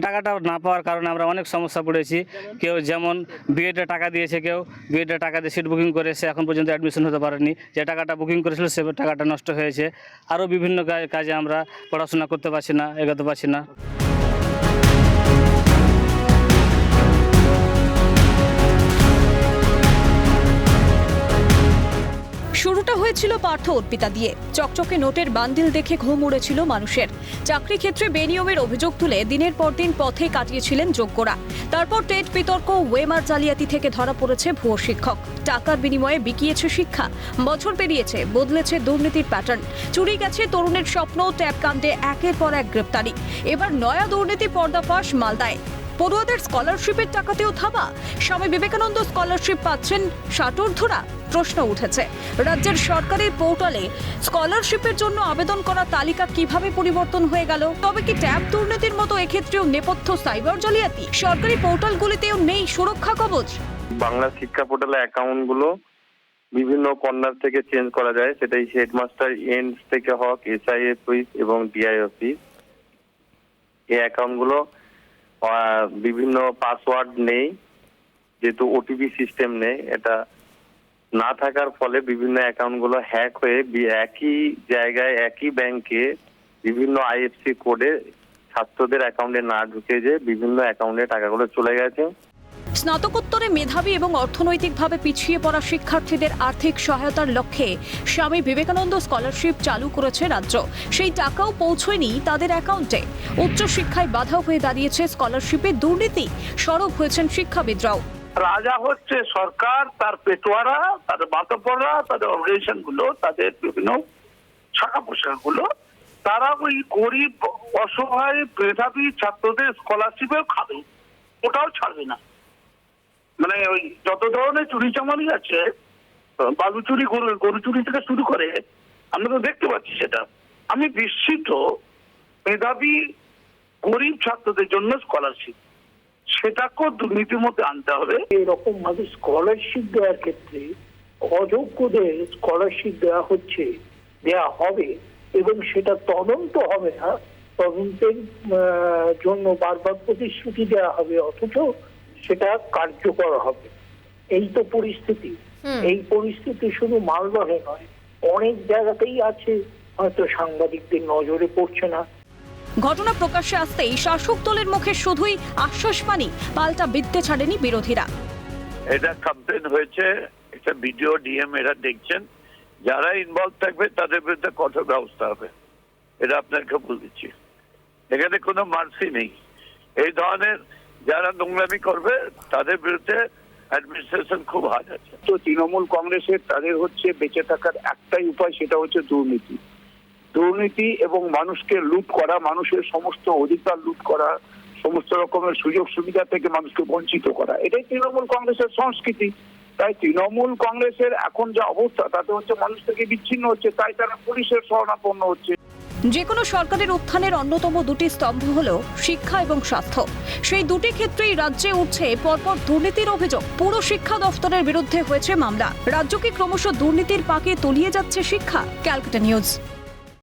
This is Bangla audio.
টাকাটা না পাওয়ার কারণে আমরা অনেক সমস্যা পড়েছি। কেউ যেমন বিএডে টাকা দিয়েছে, কেউ বিএডে টাকা দিয়ে সিট বুকিং করে সে এখন পর্যন্ত অ্যাডমিশন হতে পারেনি। যে টাকাটা বুকিং করেছিল সে টাকাটা নষ্ট হয়েছে। আরও বিভিন্ন কাজে আমরা পড়াশোনা করতে পারছি না, এগোতে পারছি না। শুরুটা হয়েছিল পার্থ অর্পিতা দিয়ে। চকচকে নোটের বান্ডিল দেখে ঘুম উড়েছিল মানুষের। চাকরি ক্ষেত্রে বেনিয়মের অভিযোগ তুলে দিনের পর দিন পথে কাটিয়েছিলেন যোগ্যরা। তারপর টেট বিতর্ক, ওয়েমার জালিয়াতি থেকে ধরা পড়েছে ভুয়ো শিক্ষক। টাকার বিনিময়ে বিকিয়েছে শিক্ষা। বছর পেরিয়েছে, বদলেছে দুর্নীতির প্যাটার্ন। চুরি গেছে তরুণের স্বপ্ন, ট্যাব কাণ্ডে একের পর এক গ্রেপ্তারি। এবার নয়া দুর্নীতি পর্দাফাশ মালদায়। পড়ুয়াদের স্কলারশিপের টাকাতেও থাবা। স্বামী বিবেকানন্দ স্কলারশিপ পাচ্ছেন ষাটোর্ধ্বরা। প্রশ্ন উঠেছে, রাজ্যের সরকারের পোর্টালে স্কলারশিপের জন্য আবেদন করা তালিকা কিভাবে পরিবর্তন হয়ে গেল? তবে কি ট্যাব দুর্নীতির মতো এক্ষেত্রেও নেপথ্য সাইবার জালিয়াতি? সরকারি পোর্টালগুলিতেও নেই সুরক্ষা কবচ? বাংলা শিক্ষা পোর্টালে অ্যাকাউন্টগুলো বিভিন্ন কর্নার থেকে চেঞ্জ করা যায়, সেটাই হেডমাস্টার এন্ড থেকে হোক, এসআই অফিস এবং ডিআই অফিস। এই অ্যাকাউন্টগুলো বিভিন্ন পাসওয়ার্ড নেই, যেহেতু ওটিপি সিস্টেম নেই। এটা না থাকার ফলে বিভিন্ন অ্যাকাউন্টগুলো হ্যাক হয়ে একই জায়গায় একই ব্যাংকে বিভিন্ন আইএফসি কোডে ছাত্রদের অ্যাকাউন্টে না ঢুকে যে বিভিন্ন অ্যাকাউন্টে টাকাগুলো চলে গেছে। স্নাতকোত্তরে মেধাবী এবং অর্থনৈতিকভাবে পিছিয়ে পড়া শিক্ষার্থীদের আর্থিক সহায়তার লক্ষ্যে স্বামী বিবেকানন্দ স্কলারশিপ চালু করেছে রাজ্য। সেই টাকাও পৌঁছয়নি তাদের অ্যাকাউন্টে। উচ্চশিক্ষায় বাধা হয়ে দাঁড়িয়েছে স্কলারশিপের দুর্নীতি। সরব হয়েছেন শিক্ষাবিদরাও। রাজা হচ্ছে সরকার, তার পেটোয়ারা, তাদের মাতব্বররা, তাদের অর্গানাইজেশন গুলো, তাদের বিভিন্ন শাখা পোশাকগুলো, তারা ওই গরিব অসহায় মেধাবী ছাত্রদের স্কলারশিপেও খাবে, ওটাও ছাড়বে না। মানে ওই যত ধরনের চুরি চামারি আছে, বালু চুরি, গরু চুরি থেকে শুরু করে, আমরা তো দেখতে পাচ্ছি সেটা। আমি বিস্মিত, মেধাবী গরিব ছাত্রদের জন্য স্কলারশিপ, সেটাকেও দুর্নীতির মধ্যে আনতে হবে। এরকম ভাবে স্কলারশিপ দেওয়ার ক্ষেত্রে অযোগ্যদের স্কলারশিপ দেওয়া হচ্ছে, দেওয়া হবে, এবং সেটা তদন্ত হবে না। তদন্তের জন্য বারবার প্রতিশ্রুতি দেওয়া হবে, অথচ সেটা কার্যকর হবে। এই তো পরিস্থিতি। এই পরিস্থিতি শুধু মালদহে নয়, অনেক জায়গাতেই আছে, হয়তো সাংবাদিকদের নজরে পড়ছে না। ঘটনা প্রকাশ্যে আসতেই শাসক দলের মুখে শুধুই আশ্বাসবাণী, পাল্টা বিদ্যে ছাড়েনি বিরোধীরা। এটা কমপ্লেন হয়েছে, এটা ভিডিও ডিএম এরা দেখছেন, যারা ইনভলভ থাকবে তাদের বিরুদ্ধে কঠোর ব্যবস্থা হবে, এটা আপনাকে বলে দিচ্ছি। এখানে কোনো মার্সি নেই। এই ধরনের যারা নোংরামি করবে তাদের বিরুদ্ধে অ্যাডমিনিস্ট্রেশন খুব হার্ড আছে। তো তৃণমূল কংগ্রেসের তাদের হচ্ছে বেঁচে থাকার একটাই উপায়, সেটা হচ্ছে দুর্নীতি। দুর্নীতি এবং মানুষকে লুট করা, মানুষের সমস্ত অধিকার লুট করা, সমস্ত রকমের সুযোগ সুবিধা থেকে মানুষকে বঞ্চিত করা, এটাই তৃণমূল কংগ্রেসের সংস্কৃতি। তাই তৃণমূল কংগ্রেসের এখন যা অবস্থা, তাতে হচ্ছে মানুষ থেকে বিচ্ছিন্ন হচ্ছে, তাই তারা পুলিশের শরণাপন্ন হচ্ছে। যে কোনো সরকারের উত্থানের অন্যতম দুটি স্তম্ভ হলো শিক্ষা এবং স্বাস্থ্য। সেই দুটি ক্ষেত্রেই রাজ্যে উঠছে পরপর দুর্নীতির অভিযোগ। পুরো শিক্ষা দফতরের বিরুদ্ধে হয়েছে মামলা। রাজ্যকে ক্রমশ দুর্নীতির পাকে তলিয়ে যাচ্ছে শিক্ষা। ক্যালকাটা নিউজ।